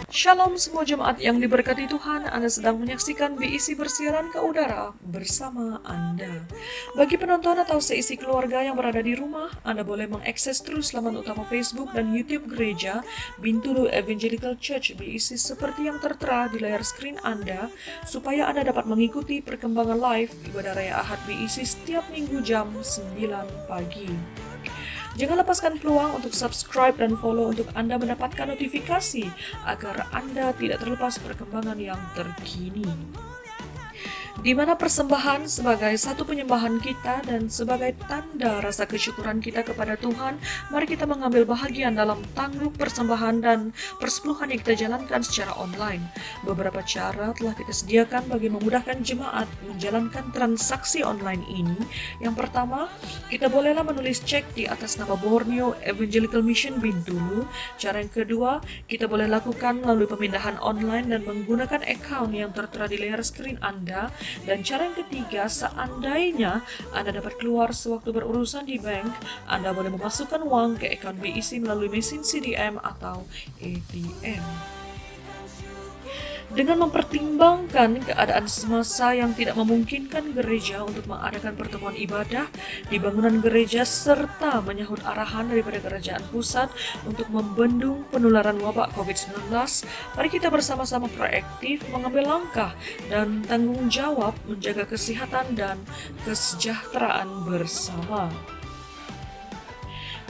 Shalom semua jemaat yang diberkati Tuhan, Anda sedang menyaksikan BIC bersiaran ke udara bersama Anda. Bagi penonton atau seisi keluarga yang berada di rumah, Anda boleh mengakses terus laman utama Facebook dan YouTube Gereja Bintulu Evangelical Church BIC seperti yang tertera di layar screen Anda, supaya Anda dapat mengikuti perkembangan live ibadah Raya Ahad BIC setiap minggu jam 9 pagi. Jangan lepaskan peluang untuk subscribe dan follow untuk Anda mendapatkan notifikasi agar Anda tidak terlepas perkembangan yang terkini. Di mana persembahan sebagai satu penyembahan kita dan sebagai tanda rasa kesyukuran kita kepada Tuhan, mari kita mengambil bahagian dalam tangguh persembahan dan persepuluhan yang kita jalankan secara online. Beberapa cara telah kita sediakan bagi memudahkan jemaat menjalankan transaksi online ini. Yang pertama, kita bolehlah menulis cek di atas nama Borneo Evangelical Mission Bintulu. Cara yang kedua, kita boleh lakukan melalui pemindahan online dan menggunakan account yang tertera di layar screen Anda. Dan cara yang ketiga, seandainya Anda dapat keluar sewaktu berurusan di bank, Anda boleh memasukkan uang ke account BIC melalui mesin CDM atau ATM. Dengan mempertimbangkan keadaan semasa yang tidak memungkinkan gereja untuk mengadakan pertemuan ibadah di bangunan gereja serta menyahut arahan daripada kerajaan pusat untuk membendung penularan wabak COVID-19, mari kita bersama-sama proaktif mengambil langkah dan tanggung jawab menjaga kesehatan dan kesejahteraan bersama.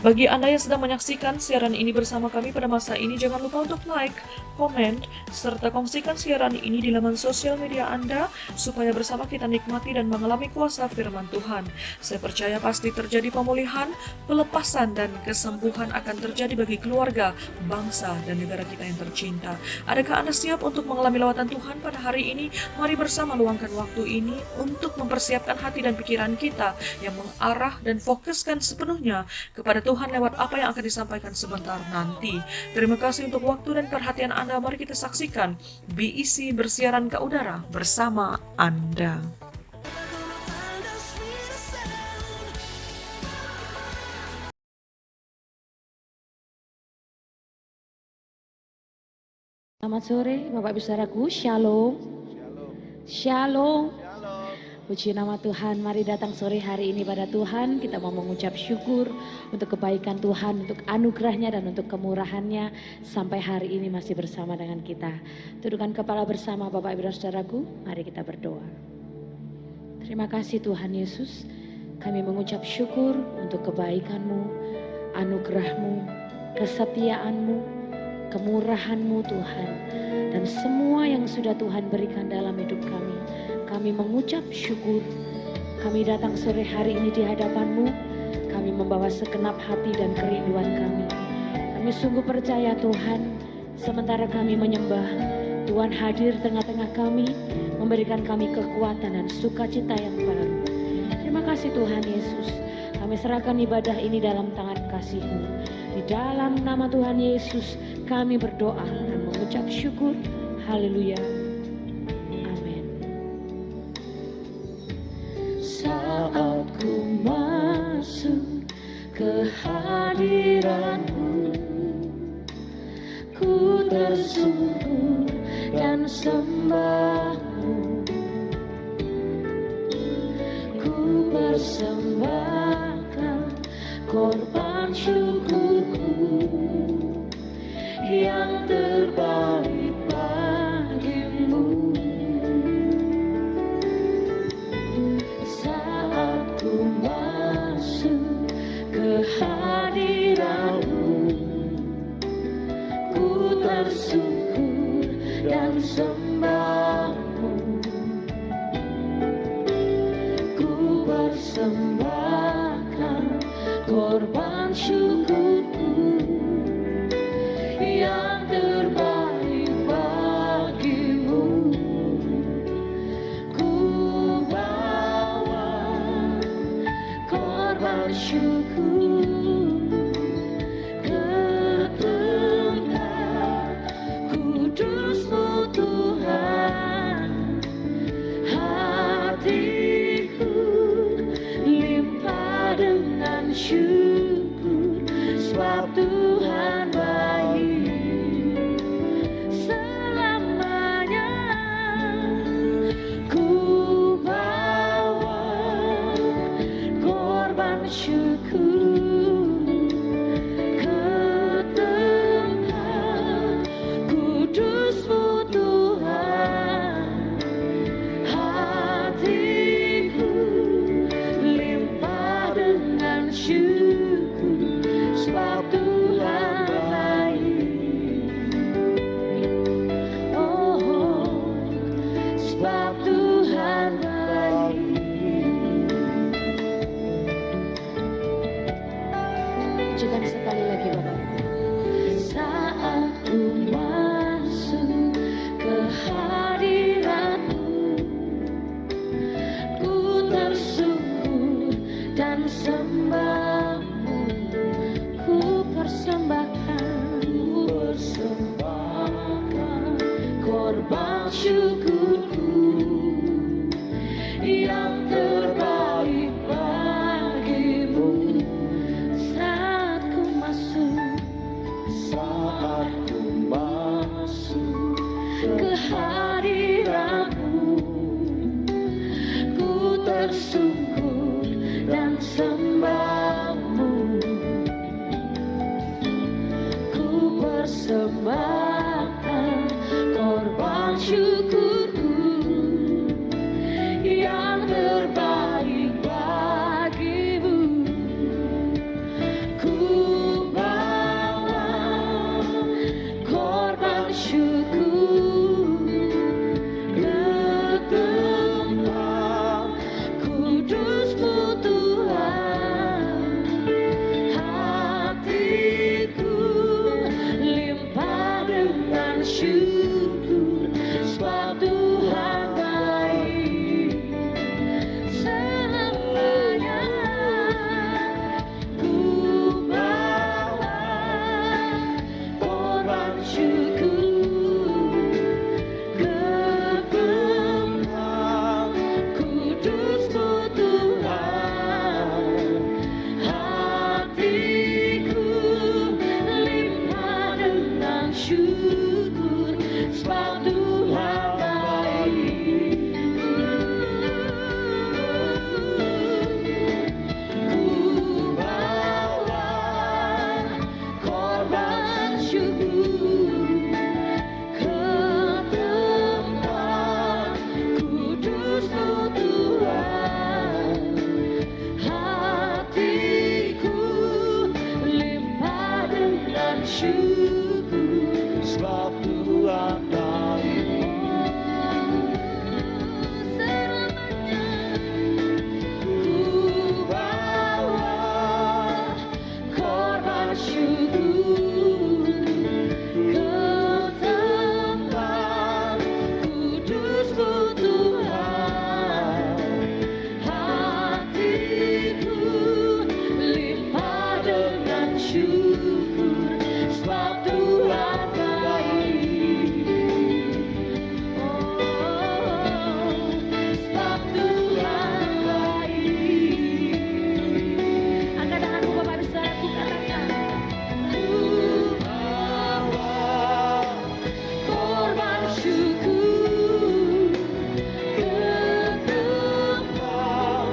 Bagi Anda yang sedang menyaksikan siaran ini bersama kami pada masa ini, jangan lupa untuk like, komen, serta kongsikan siaran ini di laman sosial media Anda supaya bersama kita nikmati dan mengalami kuasa firman Tuhan. Saya percaya pasti terjadi pemulihan, pelepasan, dan kesembuhan akan terjadi bagi keluarga, bangsa, dan negara kita yang tercinta. Adakah Anda siap untuk mengalami lawatan Tuhan pada hari ini? Mari bersama luangkan waktu ini untuk mempersiapkan hati dan pikiran kita yang mengarah dan fokuskan sepenuhnya kepada Tuhan lewat apa yang akan disampaikan sebentar nanti. Terima kasih untuk waktu dan perhatian Anda. Mari kita saksikan BIC bersiaran ke udara bersama Anda. Selamat sore Bapak Ibu Saudaraku, Shalom. Shalom. Puji nama Tuhan, mari datang sore hari ini pada Tuhan. Kita mau mengucap syukur untuk kebaikan Tuhan, untuk anugerahnya dan untuk kemurahannya sampai hari ini masih bersama dengan kita. Tundukkan kepala bersama Bapak Ibu dan Saudaraku, mari kita berdoa. Terima kasih Tuhan Yesus, kami mengucap syukur untuk kebaikan-Mu, anugerah-Mu, kesetiaan-Mu, kemurahan-Mu Tuhan, dan semua yang sudah Tuhan berikan dalam hidup kami. Kami mengucap syukur, kami datang sore hari ini di hadapan-Mu, kami membawa segenap hati dan kerinduan kami. Kami sungguh percaya Tuhan, sementara kami menyembah, Tuhan hadir tengah-tengah kami, memberikan kami kekuatan dan sukacita yang baru. Terima kasih Tuhan Yesus, kami serahkan ibadah ini dalam tangan kasih-Mu. Di dalam nama Tuhan Yesus, kami berdoa dan mengucap syukur. Haleluya. Saat ku masuk ke hadiran-Mu, ku tersungkur dan sembah-Mu. Ku persembahkan korban syukurku yang terbaik bagi-Mu. Ku masuk ke hadiran-Mu, ku tersungkur dan sembah-Mu. Ku persembahkan korban syukurku yang terbaik bagi-Mu. Syukur ke tempat kudus-Mu Tuhan, hatiku limpah dengan syukur. korban syukurku yang terbaik bagimu. Saat ku masuk ke hadiratmu, ku tersungkur dan sembahmu. Ku persembahkan korban syukurku yang terbaik bagimu. Ku bawa korban syukur ke tempat kudus-Mu Tuhan. Hatiku limpah dengan syukur, sebab Tuhan baik selamanya. Ku bawa korban syukur ke tempat kudus-Mu Tuhan. Hatiku limpah dengan syukur, sebab Tuhan baik. Ku bawa korban syukur ke tempat kudus-Mu Tuhan. Hatiku limpah dengan syukur, sebab Tuhan baik. selamanya. Ku bawa korban syukur ke tempat kudus-Mu Tuhan. Hatiku limpah dengan syukur, sebab Tuhan baik. Oh, sebab Tuhan baik. Angkat tanganmu Bapak Ibu Saudaraku, katakan. Ku bawa korban syukur ke tempat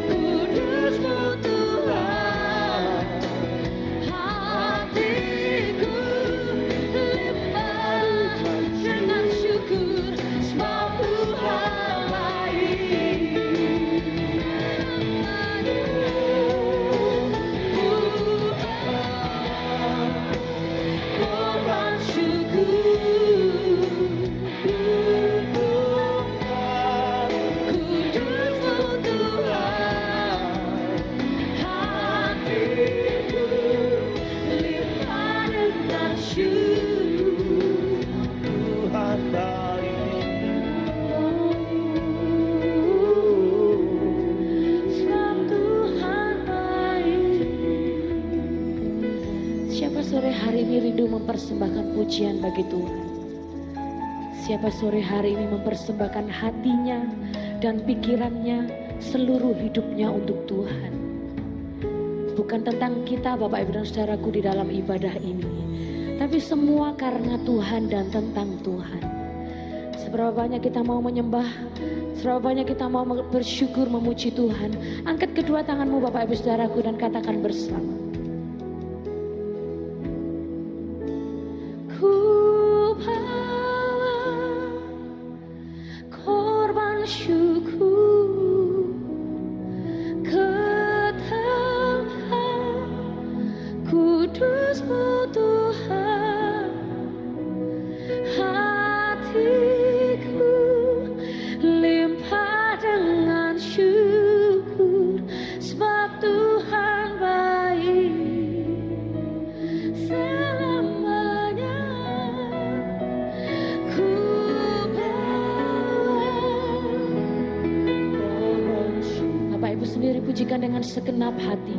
kudus-Mu Tuhan. Hatiku limpah dengan syukur, sebab Tuhan baik. Korban syukur kudus-Mu Tuhan. Hatiku limpah dengan syukur, Tuhan baik. sebab Tuhan baik. Siapa sore hari ini rindu mempersembahkan pujian bagi Tuhan? Siapa sore hari ini mempersembahkan hatinya dan pikirannya, seluruh hidupnya untuk Tuhan? Bukan tentang kita Bapak Ibu dan Saudaraku di dalam ibadah ini, tapi semua karena Tuhan dan tentang Tuhan. Seberapa banyak kita mau menyembah, seberapa banyak kita mau bersyukur memuji Tuhan. Angkat kedua tanganmu Bapak Ibu Saudaraku dan katakan bersama. Ku bawa korban syukur ke tempat kudus-Mu Tuhan. Hatiku limpah dengan syukur, sebab Tuhan baik selamanya. Ku bawa. Bapak Ibu sendiri pujikan dengan segenap hati.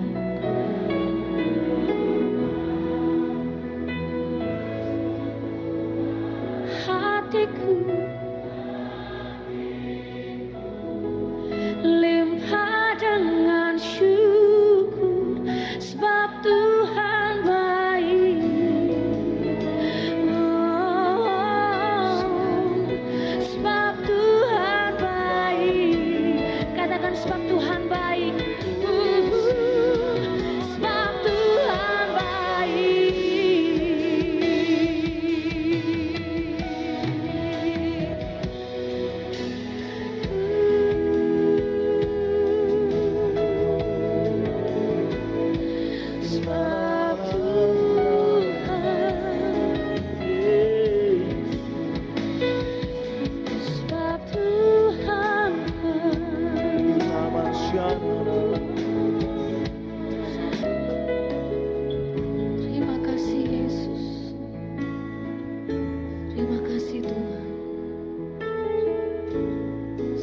hatiku, limpah dengan syukur, sebab Tuhan baik. Sebab Tuhan baik. Katakan sebab Tuhan baik. Sebab Tuhan baik. Sebab Tuhan terima kasih Yesus. Terima kasih Tuhan.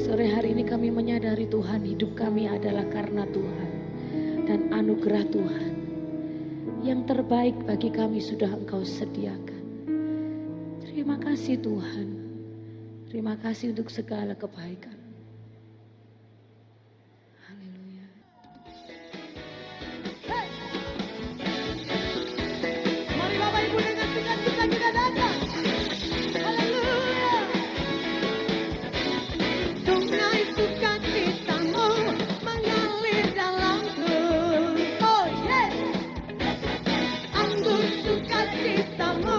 Sore hari ini kami menyadari Tuhan, hidup kami adalah karena Tuhan dan anugerah Tuhan. Yang terbaik bagi kami sudah Engkau sediakan. Terima kasih Tuhan. Terima kasih untuk segala kebaikan. Haleluya. Mari Bapak Ibu dengan sukacita kita datang. Haleluya. Sungai sukacitamu mengalir dalamku. Oh yes. Anggur sukacitamu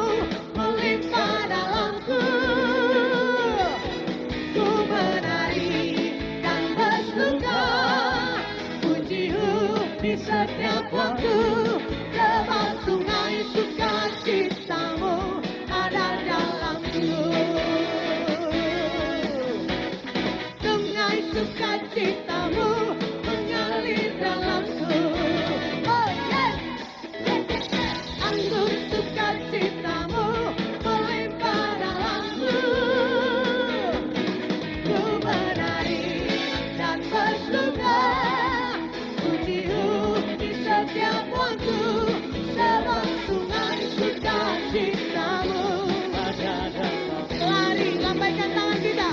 melimpah dalamku. Ku menari dan bersuka, pujimu di setiap waktu. Sebab sungai sukacitamu ada dalamku. Sungai sukacitamu mengalir dalamku. Oh yes. Anggur sukacitamu melimpah dalamku. Ku menari dan bersuka, pujimu di setiap waktu. Sebab sungai sukacitamu ada dalamku. Lari, lambaikan tangan kita.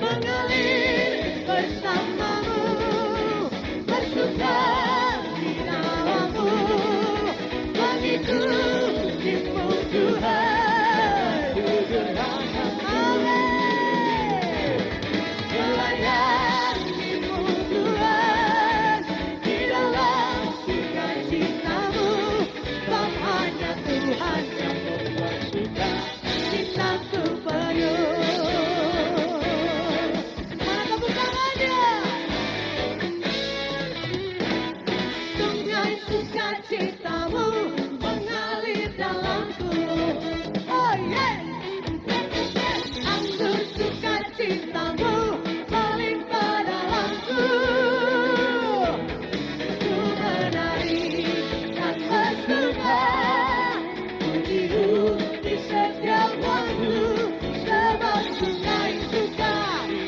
Mengalir bersamamu, bersuka di dalammu, mengikutimu Tuhan. Amin. Melayanimu Tuhan di dalam sukacitamu, sebab hanya Tuhan yang membuat sukacitaku penuh. Mana tepuk tangannya? Sungai sukacitamu mengalir dalamku. Oh yeah. Anggur sukacitamu melimpah dalamku. Ku menari dan bersuka, pujimu di setiap waktu. Sebab sungai sukacitamu.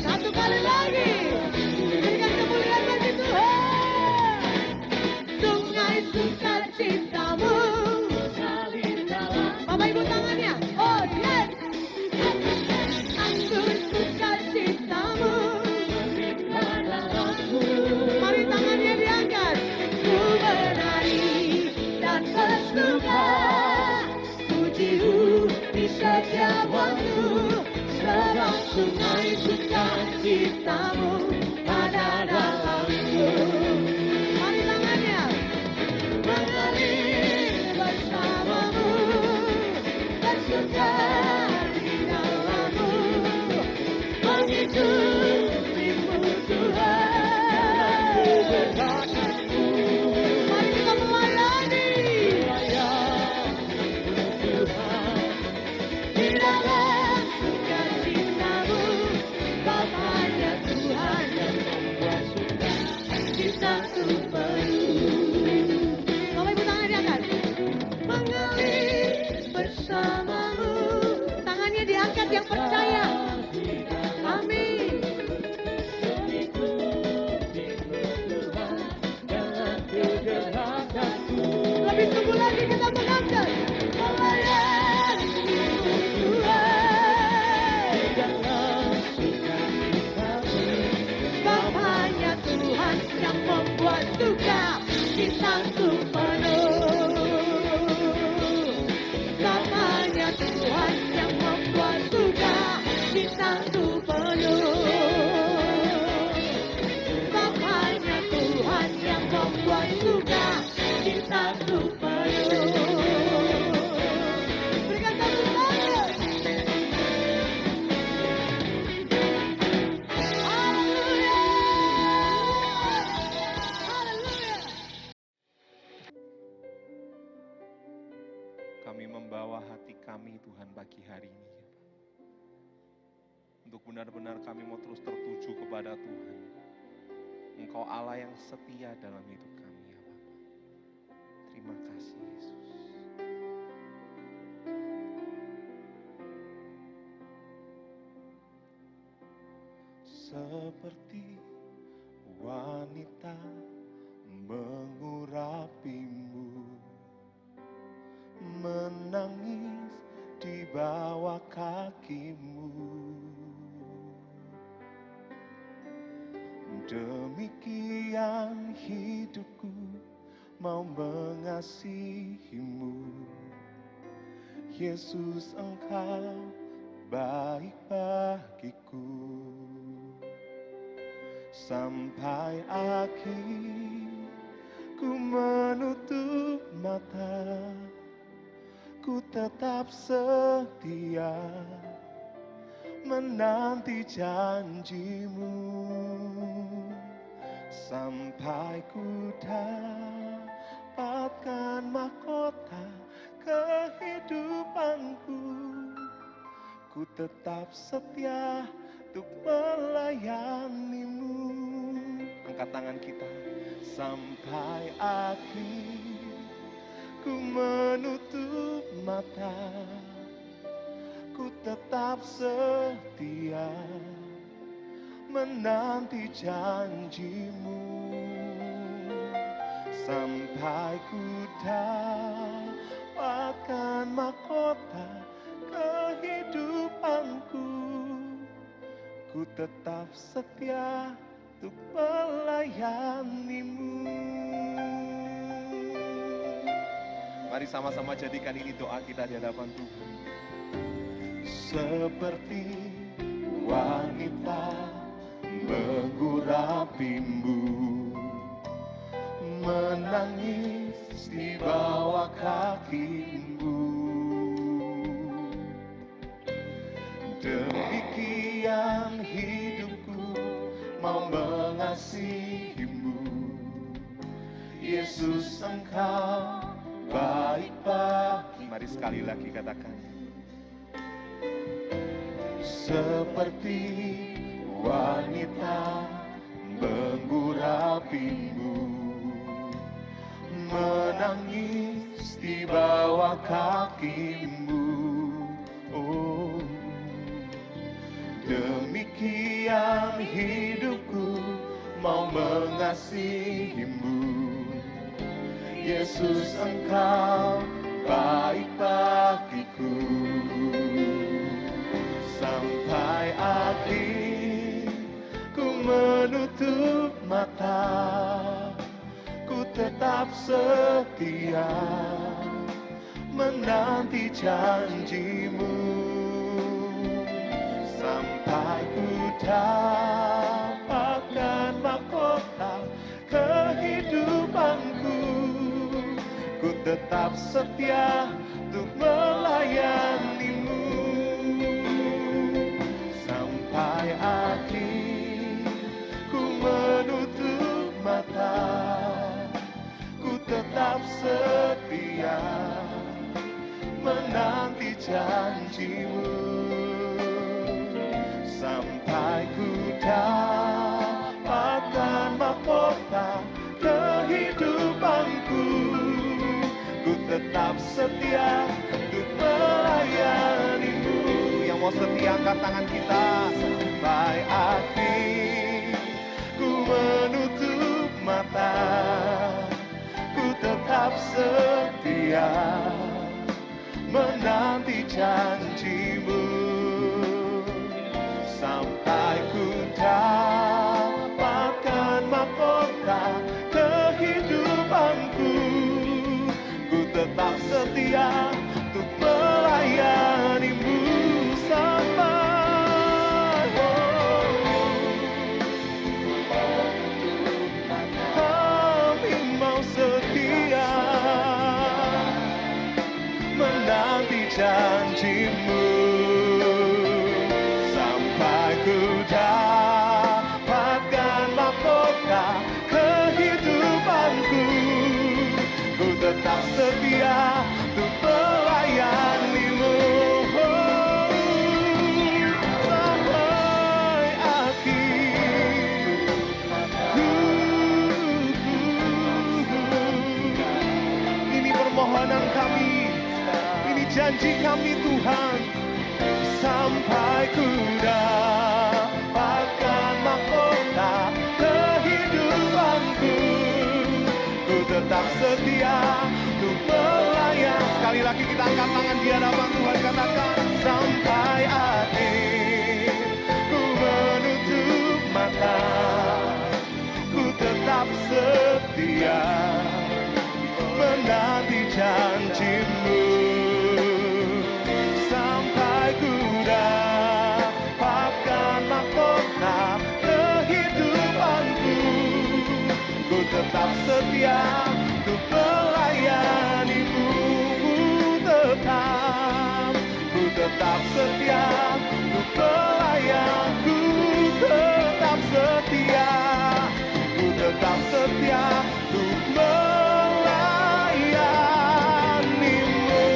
Satu kali lagi, berikan kemuliaan bagi Tuhan. Sungai sukacitamu mengalir dalam. Bapak Ibu tangannya. Oh yes. Anggur sukacitamu melimpah dalamku. Mari tangannya diangkat. Ku menari dan bersuka, pujimu di setiap waktu. Sebab sungai sukacitamu ada dalamku. Mari tangannya. Mengalir bersamamu, bersuka di dalammu, mengikutimu Tuhan. Mari kita melayani di dalam sukacitamu, sebab hanya Tuhan yang membuat sukacitaku penuh. Bapak Ibu tangan diangkat. Mengalir bersamamu, tangannya diangkat yang percaya. Amin. Lebih sungguh lagi kita mengangkat. Melayani hanya Tuhan yang membuat suka cintaku penuh. Sebab hanya Tuhan yang membuat suka cintaku penuh. Berikan tepuk tangan. Haleluya. Haleluya. Kami membawa hati kami Tuhan pagi hari ini ya Pak. Untuk benar-benar kami mau terus tertuju kepada Tuhan. Engkau Allah yang setia dalam hidup kami ya Bapak. Terima kasih Yesus. Seperti wanita mengurapimu, menangis di bawah kakimu. Demikian hidupku mau mengasihimu. Yesus, Engkau baik bagiku. Sampai akhir ku menutup mata, ku tetap setia menanti janjimu. Sampai ku dapatkan mahkota kehidupanku, ku tetap setia untuk melayanimu. Angkat tangan kita. Sampai akhir ku menutup mata, ku tetap setia menanti janjimu. Sampai ku dapatkan mahkota kehidupanku, ku tetap setia untuk melayanimu. Mari sama-sama jadikan ini doa kita di hadapan Tuhan. Seperti wanita mengurapimu, menangis di bawah kakimu. Demikian hidupku mau mengasihimu. Yesus, Engkau baik bagi. Mari sekali lagi katakan. Seperti wanita mengurapimu, menangis di bawah kakimu. Oh, demikian hidupku mau mengasihimu. Yesus, Engkau baik bagiku. Sampai akhir ku menutup mata, ku tetap setia menanti janjimu. Sampai ku dapatkan mahkota kehidupanku, ku tetap setia untuk melayanimu. Sampai akhir ku menutup mata, ku tetap setia menanti janjimu. Sampai ku dapatkan mahkota kehidupanku, ku tetap setia untuk melayanimu. Yang mau setia angkat tangan kita. Sampai akhir ku menutup mata, ku tetap setia menanti janjimu. Sampai ku dapatkan mahkota kehidupanku, ku tetap setia untuk melayani. janjimu sampai ku dapatkan mahkota kehidupanku. Ku tetap setia untuk melayanimu sampai akhir. Ini permohonan kami, ini janji kami Tuhan, sampai ku dapatkan mahkota kehidupanku. Ku tetap setia untuk melayan. Sekali lagi kita angkat tangan di hadapan Tuhan, katakan sampai akhir. Ku menutup mata, ku tetap setia menanti janjimu sampai ku dapatkan mahkota kehidupanku. Ku tetap setia untuk melayanimu. Ku tetap setia untuk melayanimu. Tetap setia, ku tetap setia untuk melayanimu.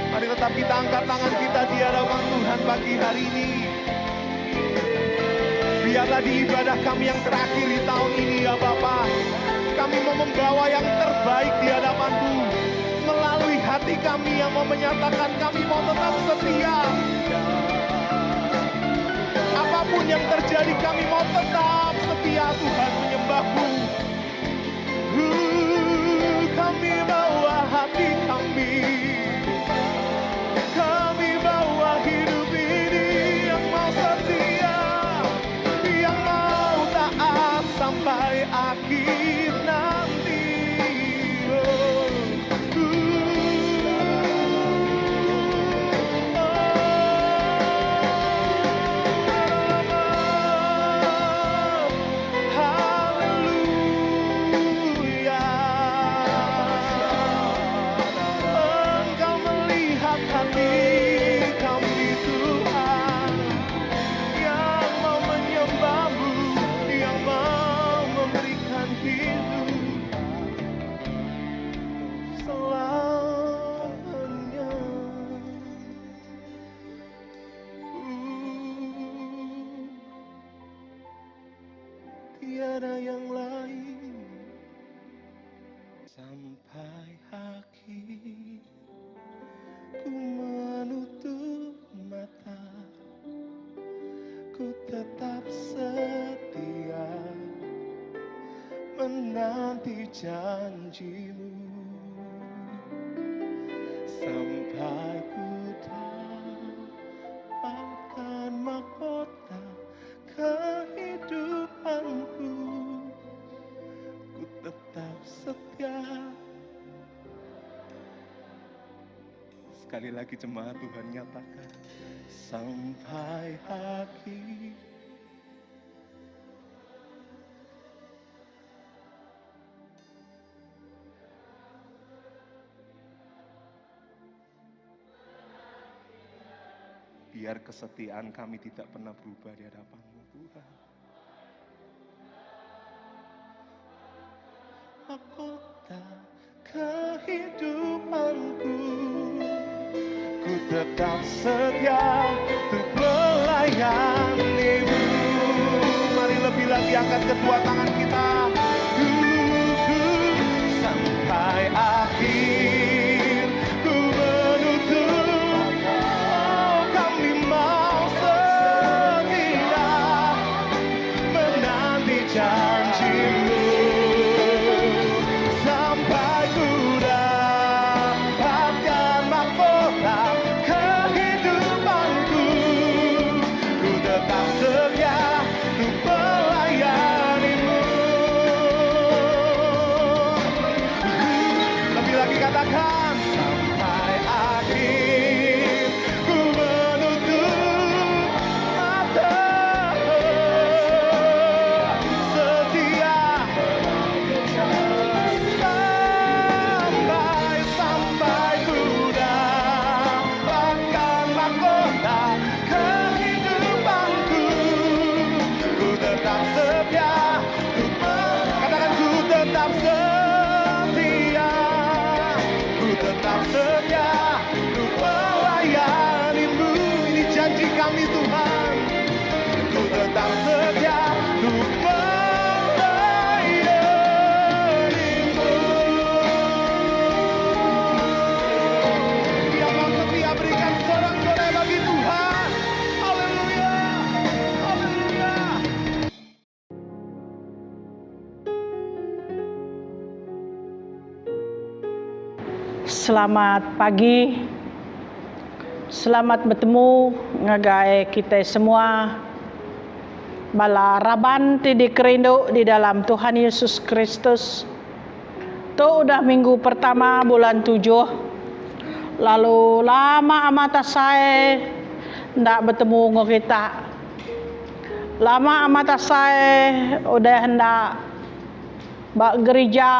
Mari tetap kita angkat tangan kita di hadapan Tuhan pagi hari ini. Biarlah di ibadah kami yang terakhir di tahun ini ya Bapa, kami mau membawa yang terbaik di hadapan-Mu. Melalui hati kami yang mau menyatakan kami mau tetap setia. Apapun yang terjadi kami mau tetap setia Tuhan menyembah-Mu. Kami bawa hati kami. Kami bawa hidup ini yang mau setia, yang mau taat sampai akhir nanti. Haleluya. Engkau melihat hati kami Tuhan, yang mau menyembah-Mu, yang mau memberikan hidup selamanya. Tiada yang lain sampai akhir. Ku menutup mata, ku tetap setia menanti janjimu sampai ku dapatkan mahkota kehidupanku. Ku tetap setia. Sekali lagi jemaat Tuhan nyatakan sampai akhir. Biar kesetiaan kami tidak pernah berubah di hadapan-Mu Tuhan. Mahkota kehidupanku, ku tetap setia untuk melayani-Mu. Mari lebih lagi angkat kedua tangan kita. Sampai akhir ku menutup, kami mau setia menanti janji-Mu sampai ku dapatkan mahkota kehidupanku. Ku tetap setia untuk melayani-Mu. Lebih lagi katakan sampai akhir ku menutup mata, setia sampai tetap setia untuk melayani-Mu. Ini janji kami Tuhan. Ku tetap setia untuk melayani-Mu. Yang mau setia berikan sorak-sorai bagi Tuhan. Haleluya, haleluya. Selamat pagi, selamat bertemu ngagai kita semua. Bala raban ti dikerindu di dalam Tuhan Yesus Kristus. Tu udah minggu pertama bulan 7. Lalu lama amat saya ndak bertemu dengan kita. Lama amat saya udah hendak gereja,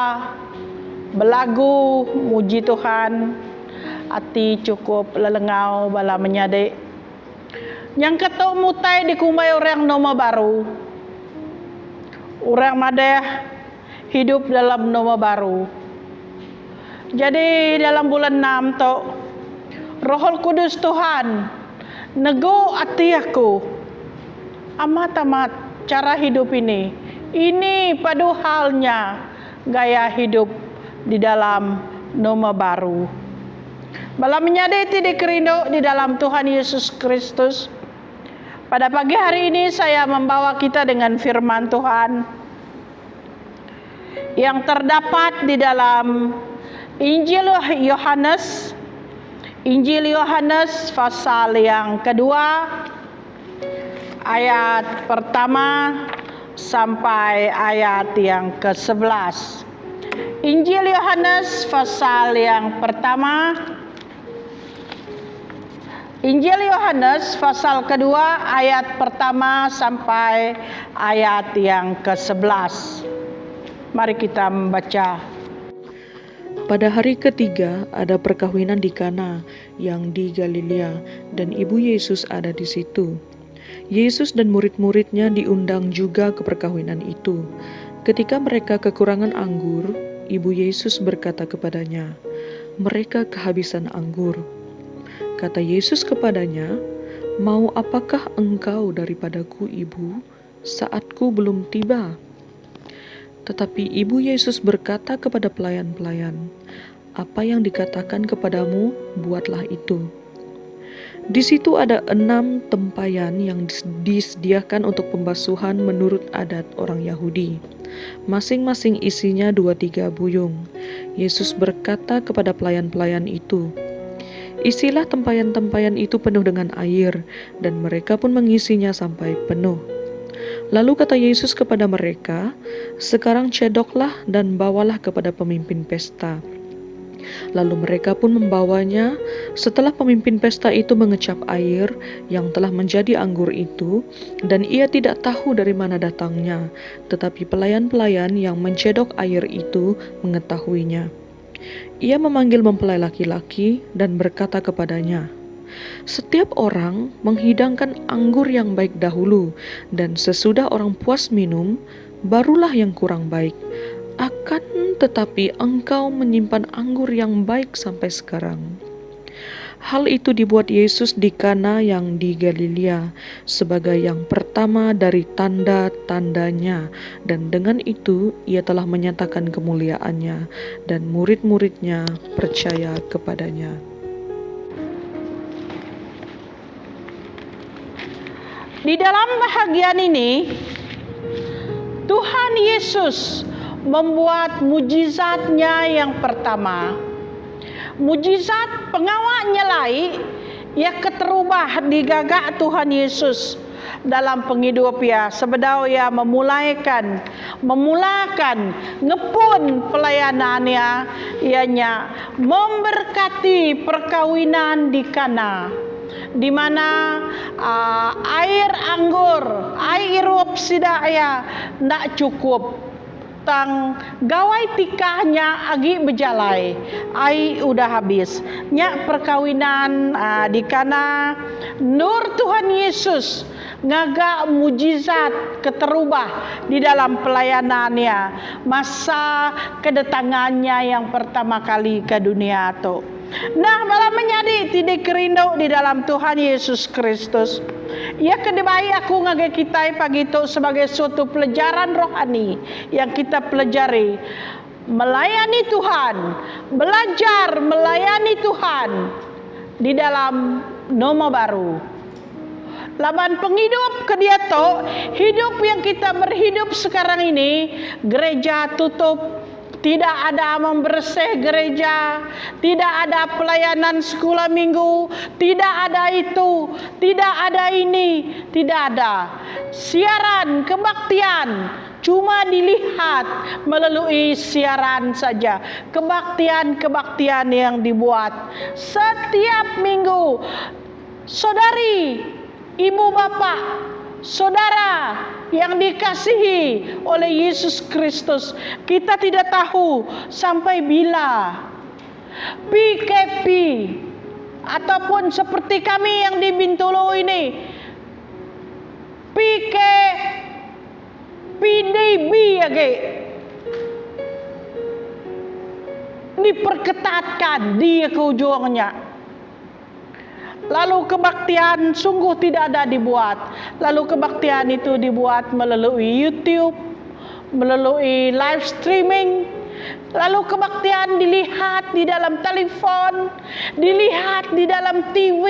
belagu, muji Tuhan, hati cukup lelengau bala menyadik. Yang ketuk mutai dikumbai orang nama baru. Orang madeh hidup dalam nama baru. Jadi dalam bulan 6 tu, Roh Kudus Tuhan nego hati aku. Amat-amat cara hidup ini. Ini pada halnya gaya hidup di dalam nama baru. Bala menyadari dikerindu di dalam Tuhan Yesus Kristus. Pada pagi hari ini saya membawa kita dengan firman Tuhan yang terdapat di dalam Injil Yohanes pasal yang kedua ayat pertama sampai ayat yang ke-11. Injil Yohanes pasal yang pertama, Injil Yohanes pasal kedua ayat pertama sampai ayat yang ke-11. Mari kita membaca. Pada hari ketiga ada perkawinan di Kana yang di Galilea dan ibu Yesus ada di situ. Yesus dan murid-muridnya diundang juga ke perkawinan itu. Ketika mereka kekurangan anggur, ibu Yesus berkata kepadanya, "Mereka kehabisan anggur." Kata Yesus kepadanya, "Mau apakah engkau daripadaku, ibu, saatku belum tiba?" Tetapi ibu Yesus berkata kepada pelayan-pelayan, "Apa yang dikatakan kepadamu, buatlah itu." Di situ ada 6 tempayan yang disediakan untuk pembasuhan menurut adat orang Yahudi. Masing-masing isinya 2-3 buyung. Yesus berkata kepada pelayan-pelayan itu, "Isilah tempayan-tempayan itu penuh dengan air," dan mereka pun mengisinya sampai penuh. Lalu kata Yesus kepada mereka, "Sekarang cedoklah dan bawalah kepada pemimpin pesta." Lalu mereka pun membawanya. Setelah pemimpin pesta itu mengecap air yang telah menjadi anggur itu, dan ia tidak tahu dari mana datangnya, tetapi pelayan-pelayan yang mencedok air itu mengetahuinya. Ia memanggil mempelai laki-laki dan berkata kepadanya, "Setiap orang menghidangkan anggur yang baik dahulu, dan sesudah orang puas minum, barulah yang kurang baik. Akan tetapi engkau menyimpan anggur yang baik sampai sekarang." Hal itu dibuat Yesus di Kana yang di Galilea sebagai yang pertama dari tanda-tandanya, dan dengan itu ia telah menyatakan kemuliaannya, dan murid-muridnya percaya kepadanya. Di dalam bahagian ini, Tuhan Yesus membuat mujizatnya yang pertama. Mujizat pengawaknya lai, ia keterubah di gagak Tuhan Yesus dalam penghidup ia. Sebedau ia memulakan ngepun pelayanannya, ianya memberkati perkawinan di Kana, di mana air anggur, air irup sidaya ndak cukup. Tang gawai tikahnya agi berjalai, ai udah habis. Nyak perkawinan di Kana, nur Tuhan Yesus ngaga mujizat keterubah di dalam pelayanannya masa kedatangannya yang pertama kali ke dunia itu. Nah, malah menjadi tidak kerindu di dalam Tuhan Yesus Kristus. Ya kedebai aku ngage kita pagi itu sebagai suatu pelajaran rohani yang kita pelajari. Melayani Tuhan, belajar melayani Tuhan di dalam nama baru. Laban penghidup ke dia to, hidup yang kita berhidup sekarang ini, gereja tutup. Tidak ada membersih gereja, tidak ada pelayanan sekolah minggu, tidak ada itu, tidak ada ini, tidak ada. Siaran kebaktian cuma dilihat melalui siaran saja. Kebaktian-kebaktian yang dibuat setiap minggu. Saudari, ibu bapak, saudara yang dikasihi oleh Yesus Kristus, kita tidak tahu sampai bila PKP ataupun seperti kami yang di Bintulu ini PDB diperketatkan di ujungnya. Lalu kebaktian sungguh tidak ada dibuat. Lalu kebaktian itu dibuat melalui YouTube, melalui live streaming. Lalu kebaktian dilihat di dalam telepon, dilihat di dalam TV,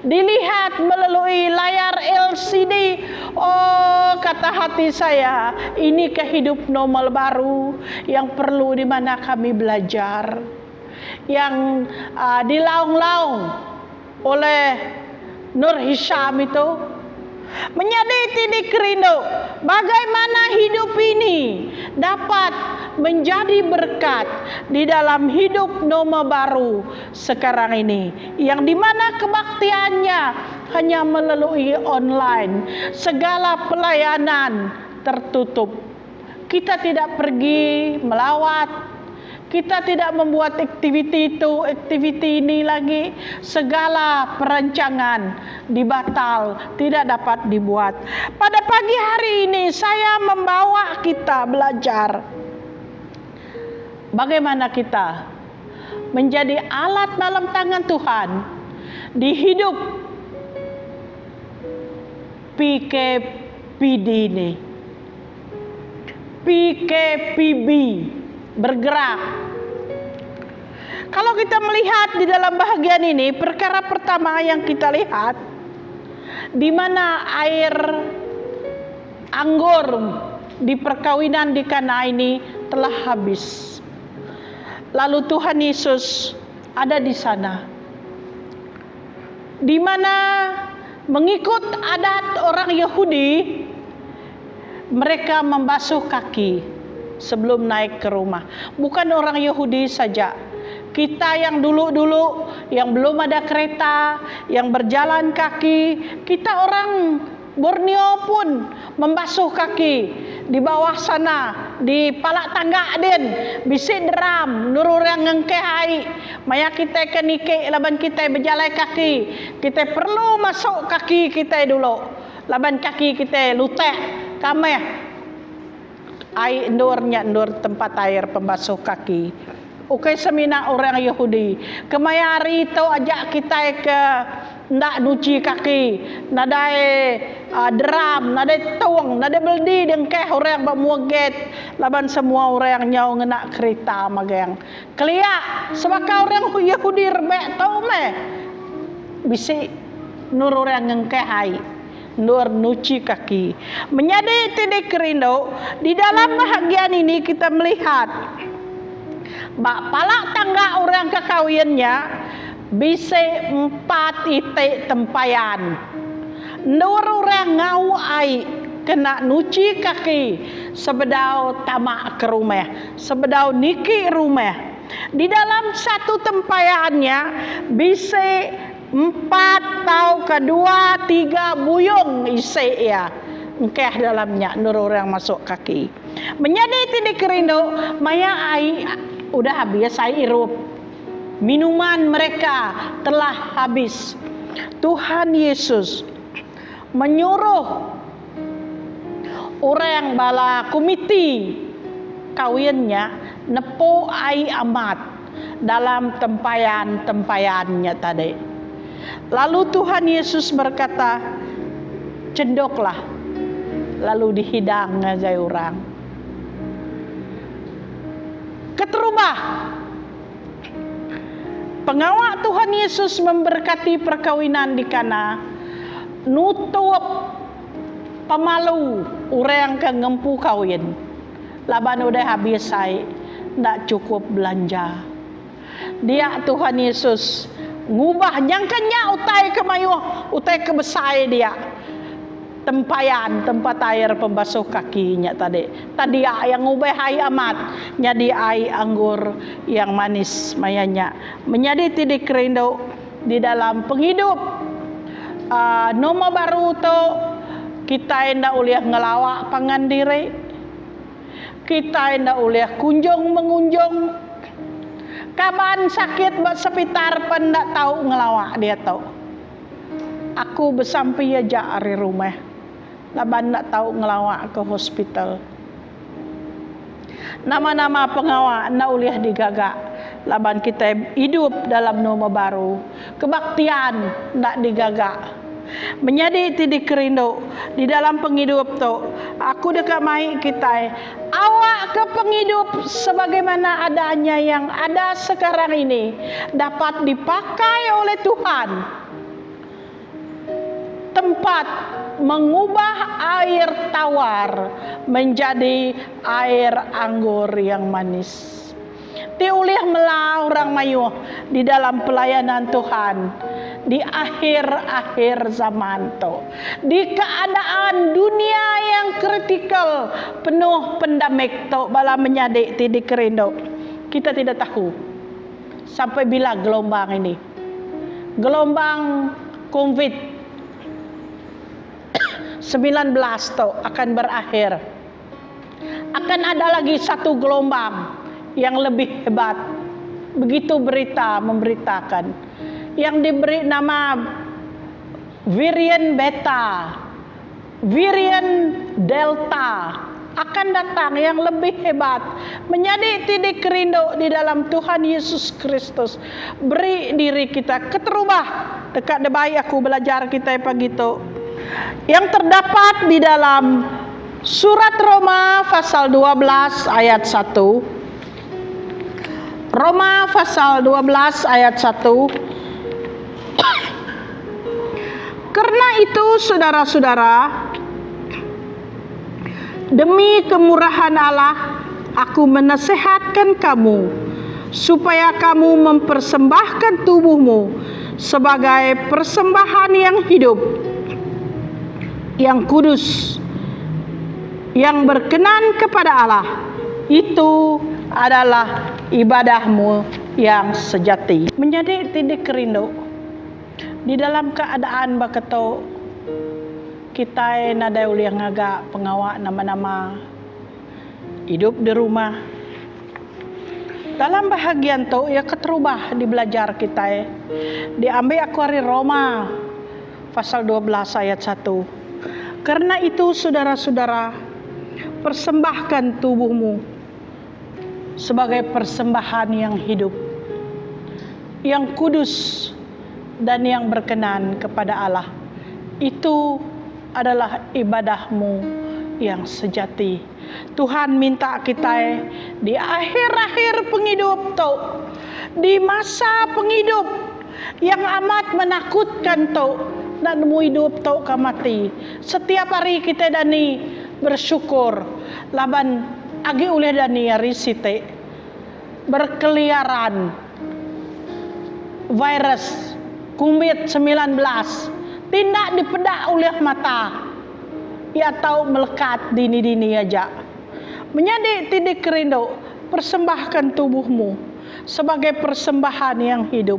dilihat melalui layar LCD. Oh, kata hati saya, ini kehidupan normal baru yang perlu di mana kami belajar. Yang dilaung-laung oleh Nur Hisham itu menjadi titik rindu bagaimana hidup ini dapat menjadi berkat di dalam hidup norma baru sekarang ini, yang dimana kebaktiannya hanya melalui online, segala pelayanan tertutup. Kita tidak pergi melawat, kita tidak membuat aktiviti itu, aktiviti ini lagi. Segala perancangan dibatal, tidak dapat dibuat. Pada pagi hari ini saya membawa kita belajar bagaimana kita menjadi alat dalam tangan Tuhan di hidup PKPD ini. PKPB bergerak. Kalau kita melihat di dalam bahagian ini, perkara pertama yang kita lihat, di mana air anggur di perkawinan di Kana ini telah habis. Lalu Tuhan Yesus ada di sana, di mana mengikut adat orang Yahudi, mereka membasuh kaki sebelum naik ke rumah. Bukan orang Yahudi saja, kita yang dulu-dulu yang belum ada kereta, yang berjalan kaki, kita orang Borneo pun membasuh kaki di bawah sana, di palak tangga den, bisik deram, nururang ngengkehai, maya kita ke nike, laban kita berjalan kaki, kita perlu masuk kaki kita dulu, laban kaki kita lutek, kameh, air endor tempat air pembasuh kaki. Oke, semina orang Yahudi. Kemayari itu ajak kita ke ndak nuci kaki, nadai deram, nadai tuang, nadai beldi dengkeh orang bermuaget, laban semua orang nyau ngena kereta magang. Kelia sebab orang Yahudi rebek tau meh. Bisi nur orang ngengkehai, nur nuci kaki. Menjadi titik rindu di dalam bahagian ini kita melihat palak tangga orang kekawinnya bisa 4 itik tempayan. Nur orang ngau ai kena nuci kaki sebedau tamak ke rumah, sebedau niki rumah. Di dalam satu tempayannya bisa 4 tau ke 2, 3 buyung isi ya. Engkeh dalamnya nur orang masuk kaki. Menjadi titik rindu maya ai udah habis air irup. Minuman mereka telah habis. Tuhan Yesus menyuruh orang bala komiti kawinnya nepo ai amat dalam tempayan-tempayannya tadi. Lalu Tuhan Yesus berkata, cendoklah, lalu dihidang ngajai orang. Keterubah. Pengawal Tuhan Yesus memberkati perkawinan di Kana, nutup pemalu orang yang ngempu kawin. Laban udah habis saya, ndak cukup belanja. Dia Tuhan Yesus ngubah nyangkanya utai ke mayuh, utai ke besai dia. Tempayan, tempat air pembasuh kakinya tadi. Tadi yang ngubah hai amat, jadi ai anggur yang manis mayanya. Menjadi tidik rindu di dalam penghidup. Noma baru tu kita hendak uliah ngelawak pangan diri. Kita hendak uliah kunjung mengunjung. Kaban sakit buat sepitar pun tak tahu ngelawak dia tahu. Aku bersampai aja dari rumah. Laban tak tahu ngelawak ke hospital. Nama-nama pengawal nak uliah digagak. Laban kita hidup dalam norma baru. Kebaktian nak digagak. Menjadi tidik rindu di dalam penghidup tu. Aku dekat mai kita. Awak ke penghidup sebagaimana adanya yang ada sekarang ini dapat dipakai oleh Tuhan. Tempat mengubah air tawar menjadi air anggur yang manis. Diuliah melah orang mayuh di dalam pelayanan Tuhan di akhir-akhir zaman tu. Di keadaan dunia yang kritikal penuh pandemik tu bala menyadik tidik rindu. Kita tidak tahu sampai bila gelombang ini. Gelombang COVID 19 tu akan berakhir. Akan ada lagi satu gelombang yang lebih hebat. Begitu berita memberitakan. Yang diberi nama varian beta, varian delta akan datang yang lebih hebat. Menjadi tidik rindu di dalam Tuhan Yesus Kristus. Beri diri kita keterubah. Dekat debai aku belajar kita pagi itu. Yang terdapat di dalam surat Roma pasal 12 ayat 1. Roma pasal 12 ayat 1. Karena itu saudara-saudara, demi kemurahan Allah, aku menasihatkan kamu supaya kamu mempersembahkan tubuhmu sebagai persembahan yang hidup, yang kudus, yang berkenan kepada Allah. Itu adalah ibadahmu yang sejati. Menjadi tidik rindu di dalam keadaan baketo kita nada uliah ngagak pengawak nama-nama hidup di rumah. Dalam bahagian tu ya keterubah di belajar kita. Diambil aku dari Roma pasal 12 ayat 1. Karena itu saudara-saudara, persembahkan tubuhmu sebagai persembahan yang hidup, yang kudus dan yang berkenan kepada Allah. Itu adalah ibadahmu yang sejati. Tuhan minta kita di akhir-akhir penghidup tu, di masa penghidup yang amat menakutkan tu, dan mu hidup tu ke mati. Setiap hari kita dani bersyukur. Laban agi oleh dani hari site berkeliaran virus COVID-19 tidak dipedak oleh mata. Ia tahu melekat dini-dini aja. Menjadi tidik rindu, persembahkan tubuhmu sebagai persembahan yang hidup,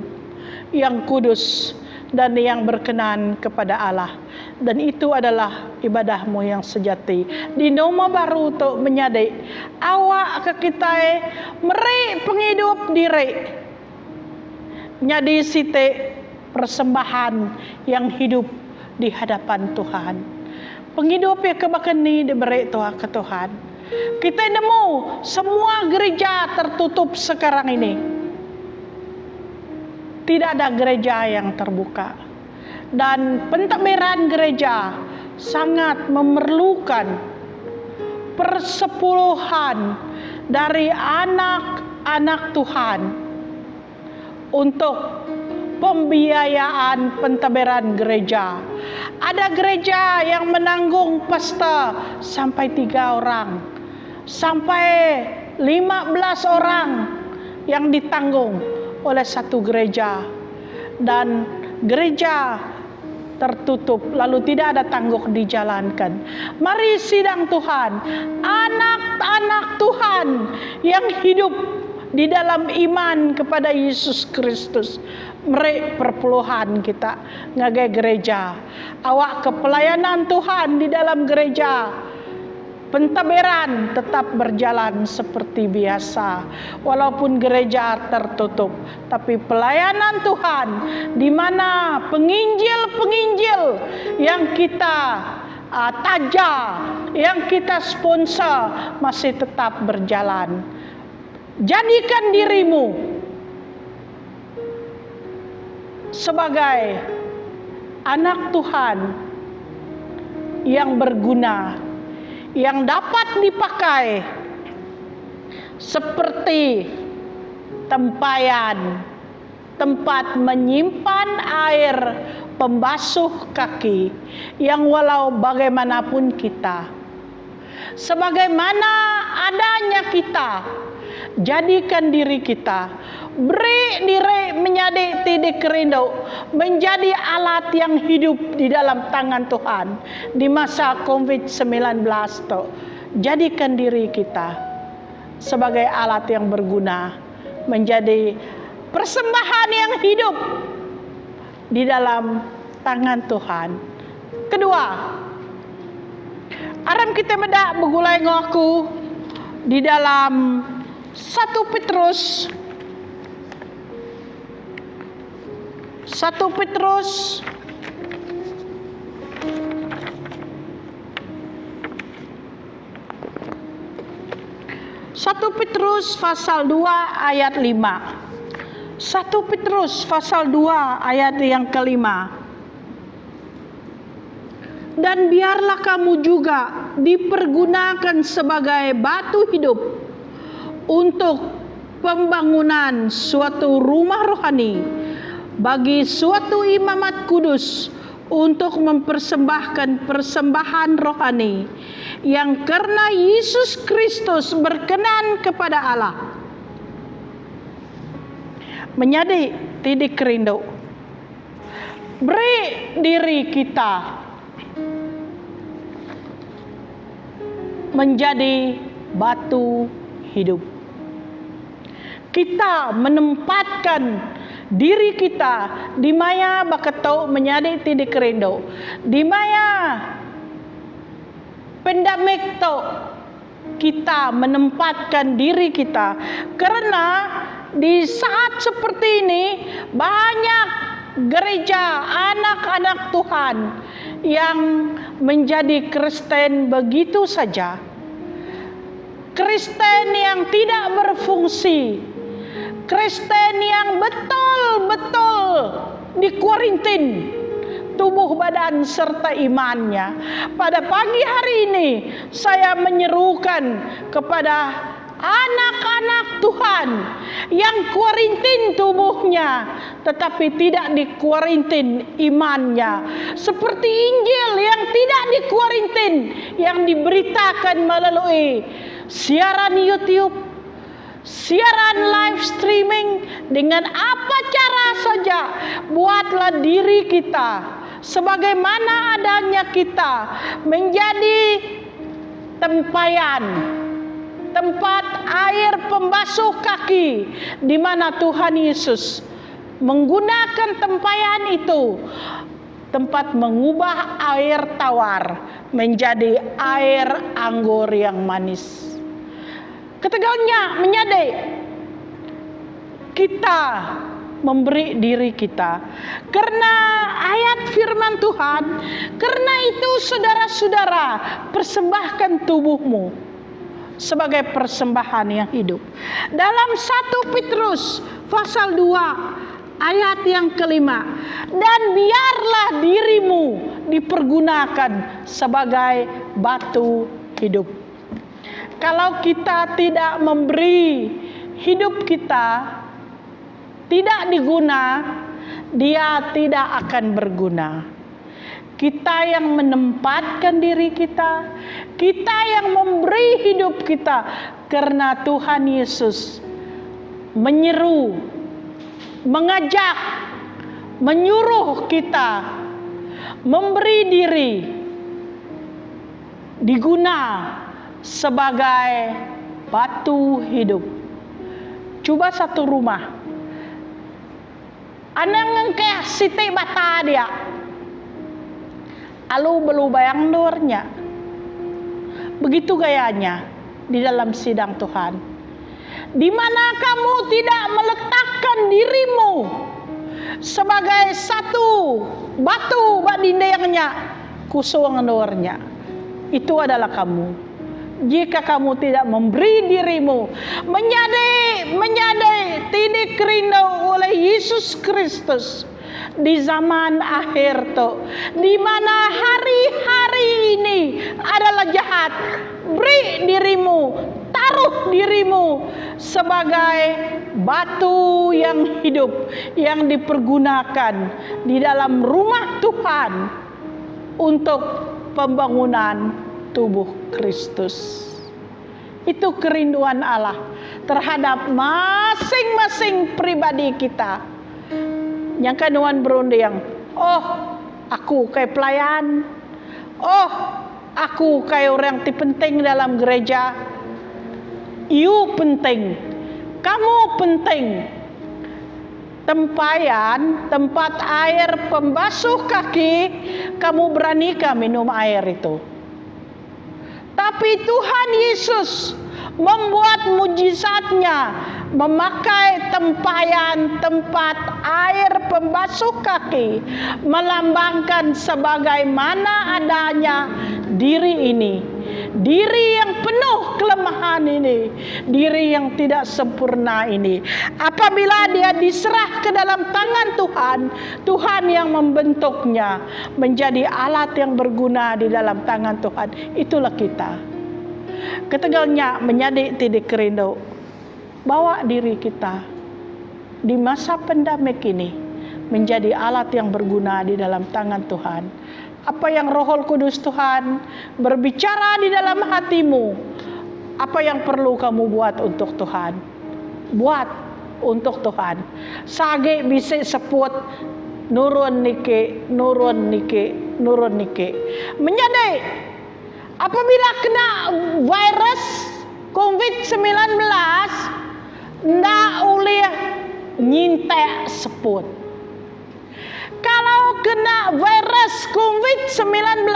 yang kudus dan yang berkenan kepada Allah. Dan itu adalah ibadahmu yang sejati. Di nama baru tu menjadi awak ke kita meri penghidup diri. Jadi site persembahan yang hidup di hadapan Tuhan. Penghidup yang kebakani diberi Tuhan ke Tuhan. Kita nemu semua gereja tertutup sekarang ini. Tidak ada gereja yang terbuka. Dan pentadbiran gereja sangat memerlukan persepuluhan dari anak-anak Tuhan untuk pembiayaan pentadbiran gereja. Ada gereja yang menanggung pastor sampai 3 orang, sampai 15 orang yang ditanggung oleh satu gereja, dan gereja tertutup lalu tidak ada tangguh dijalankan. Mari sidang Tuhan, anak-anak Tuhan yang hidup di dalam iman kepada Yesus Kristus, mereka perpuluhan kita ngagai gereja, awak ke pelayanan Tuhan di dalam gereja. Pentadbiran tetap berjalan seperti biasa walaupun gereja tertutup, tapi pelayanan Tuhan di mana penginjil-penginjil yang kita taja, yang kita sponsor masih tetap berjalan. Jadikan dirimu sebagai anak Tuhan yang berguna, yang dapat dipakai seperti tempayan, tempat menyimpan air pembasuh kaki, yang walau bagaimanapun kita, sebagaimana adanya kita, jadikan diri kita, beri diri menjadi tidik rindu, menjadi alat yang hidup di dalam tangan Tuhan di masa COVID-19 itu. Jadikan diri kita sebagai alat yang berguna, menjadi persembahan yang hidup di dalam tangan Tuhan. Kedua, aram kita medak begulai ngaku di dalam 1 Petrus 1 Petrus pasal 2 ayat 5. 1 Petrus pasal 2 ayat yang kelima. Dan biarlah kamu juga dipergunakan sebagai batu hidup untuk pembangunan suatu rumah rohani bagi suatu imamat kudus, untuk mempersembahkan persembahan rohani yang karena Yesus Kristus berkenan kepada Allah. Menjadi tidik rindu, beri diri kita menjadi batu hidup. Kita menempatkan diri kita di maya bakatau menjadi tidik rindu, di maya pendamik to kita menempatkan diri kita, karena di saat seperti ini banyak gereja anak-anak Tuhan yang menjadi Kristen begitu saja, Kristen yang tidak berfungsi, Kristen yang betul-betul dikuarantin tubuh badan serta imannya. Pada pagi hari ini saya menyerukan kepada anak-anak Tuhan yang kuarantin tubuhnya tetapi tidak dikuarantin imannya, seperti Injil yang tidak dikuarantin, yang diberitakan melalui siaran YouTube, siaran live streaming, dengan apa cara saja. Buatlah diri kita sebagaimana adanya kita menjadi tempayan, tempat air pembasuh kaki, di mana Tuhan Yesus menggunakan tempayan itu, tempat mengubah air tawar menjadi air anggur yang manis. Ketegalnya menjadi kita memberi diri kita. Karena ayat firman Tuhan, karena itu saudara-saudara, persembahkan tubuhmu sebagai persembahan yang hidup. Dalam 1 Petrus pasal 2 ayat yang kelima, dan biarlah dirimu dipergunakan sebagai batu hidup. Kalau kita tidak memberi hidup kita, tidak diguna, dia tidak akan berguna. Kita yang menempatkan diri kita, kita yang memberi hidup kita, karena Tuhan Yesus menyeru, mengajak, menyuruh kita memberi diri, diguna sebagai batu hidup. Coba satu rumah, anang ngengkeh siti bata dia, alu belu bayang nurnya. Begitu gayanya di dalam sidang Tuhan, di mana kamu tidak meletakkan dirimu sebagai satu batu badindayangnya kusung nurnya. Itu adalah kamu. Jika kamu tidak memberi dirimu menjadi tidak rindu oleh Yesus Kristus di zaman akhir tuh, di mana hari-hari ini adalah jahat, beri dirimu, taruh dirimu sebagai batu yang hidup, yang dipergunakan di dalam rumah Tuhan untuk pembangunan tubuh Kristus. Itu kerinduan Allah terhadap masing-masing pribadi kita. Yang kanuan berunding, oh aku kayak pelayan, oh aku kayak orang penting dalam gereja. You penting, kamu penting. Tempayan, tempat air pembasuh kaki, kamu beranikah minum air itu? Tapi Tuhan Yesus membuat mujizatnya, memakai tempayan, tempat air pembasuh kaki, melambangkan sebagaimana adanya diri ini, diri yang penuh kelemahan ini, diri yang tidak sempurna ini. Apabila dia diserah ke dalam tangan Tuhan, Tuhan yang membentuknya menjadi alat yang berguna di dalam tangan Tuhan. Itulah kita. Ketegalnya menjadi tidak rindu. Bawa diri kita di masa pandemik ini menjadi alat yang berguna di dalam tangan Tuhan. Apa yang Roh Kudus Tuhan berbicara di dalam hatimu, apa yang perlu kamu buat untuk Tuhan? Buat untuk Tuhan. Sage bisa seput nurun nike, nurun nike, nurun nike. Menjadi apabila kena virus COVID-19, ndak boleh nyintek seput. Kalau kena virus COVID-19,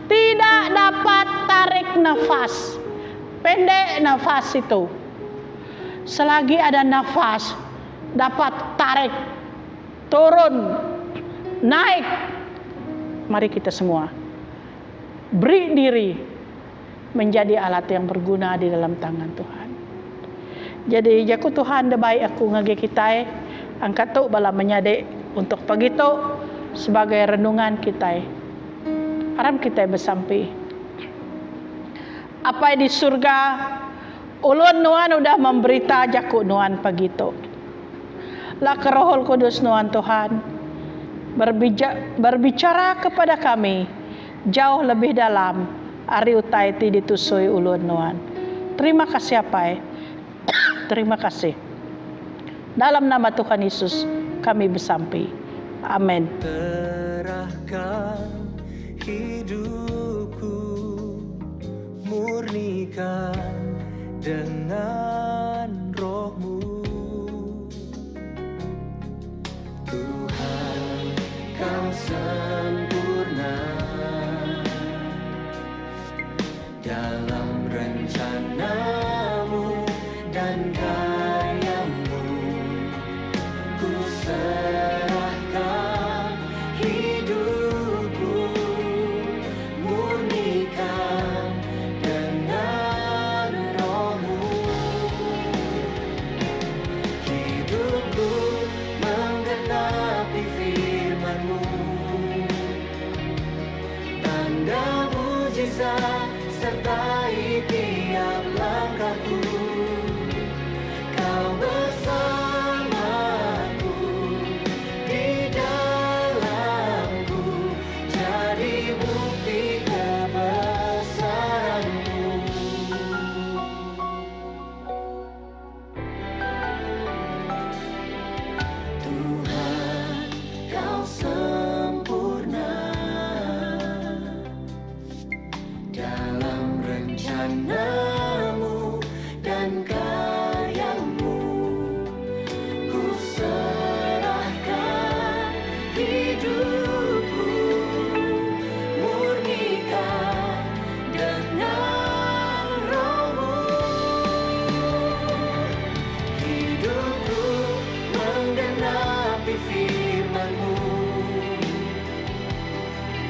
tidak dapat tarik nafas. Pendek nafas itu. Selagi ada nafas, dapat tarik, turun, naik. Mari kita semua beri diri menjadi alat yang berguna di dalam tangan Tuhan. Jadi jaku Tuhan dah baik aku ngage kita angkat tu bala menyadek untuk pagi tu sebagai renungan kita. Aram kita bersampai. Apa di surga ulun nuan udah memberita jaku nuan pagi tu. Lah Roh Kudus nuan Tuhan berbicara kepada kami jauh lebih dalam ari utai ti ditusui ulun nuan. Terima kasih apa terima kasih. Dalam nama Tuhan Yesus kami bersampai. Amin. Terahkan hidupku, murnikan dengan Roh-Mu. Tuhan, Kau sempurna dalam rencana-Mu dan karya-Mu. Ku serahkan hidupku, murnikan dengan roh-Mu. Hidupku menggenapi firman-Mu, tanda mujizat sertai tiap langkahku. Kau bersamaku, di dalamku, jadi bukti kebesaran-Mu. Tuhan, Kau sempurna dalam rencana-Mu dan karya-Mu. Ku serahkan hidupku, murnikan dengan roh-Mu. Hidupku menggenapi firman-Mu,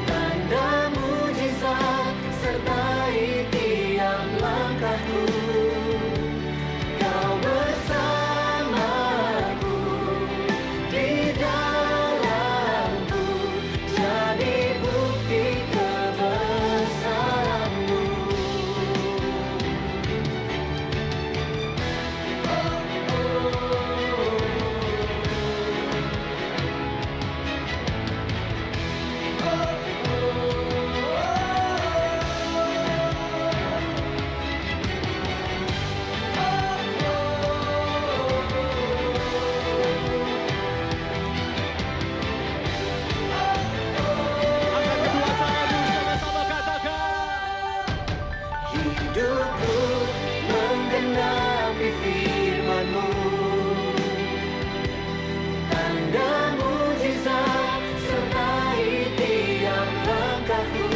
tanda mujizat sertai tiap langkahku. Kau bersamaku, di dalamku, jadi bukti kebesaran-Mu. Hidupku menggenapi firman-Mu, tanda mujizat sertai tiap langkahku.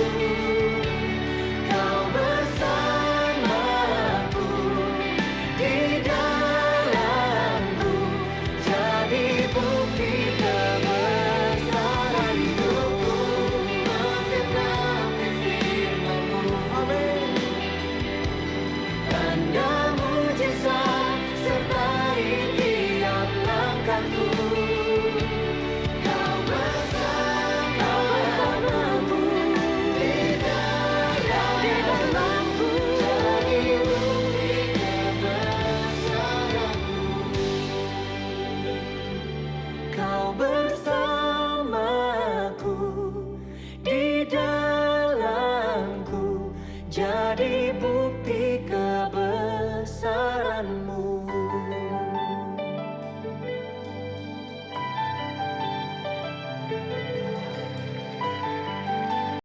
Kau bersamaku, di dalamku, jadi bukti kebesaran. Hidupku menggenapi firman-Mu, tanda mujizat sertai tiap langkahku.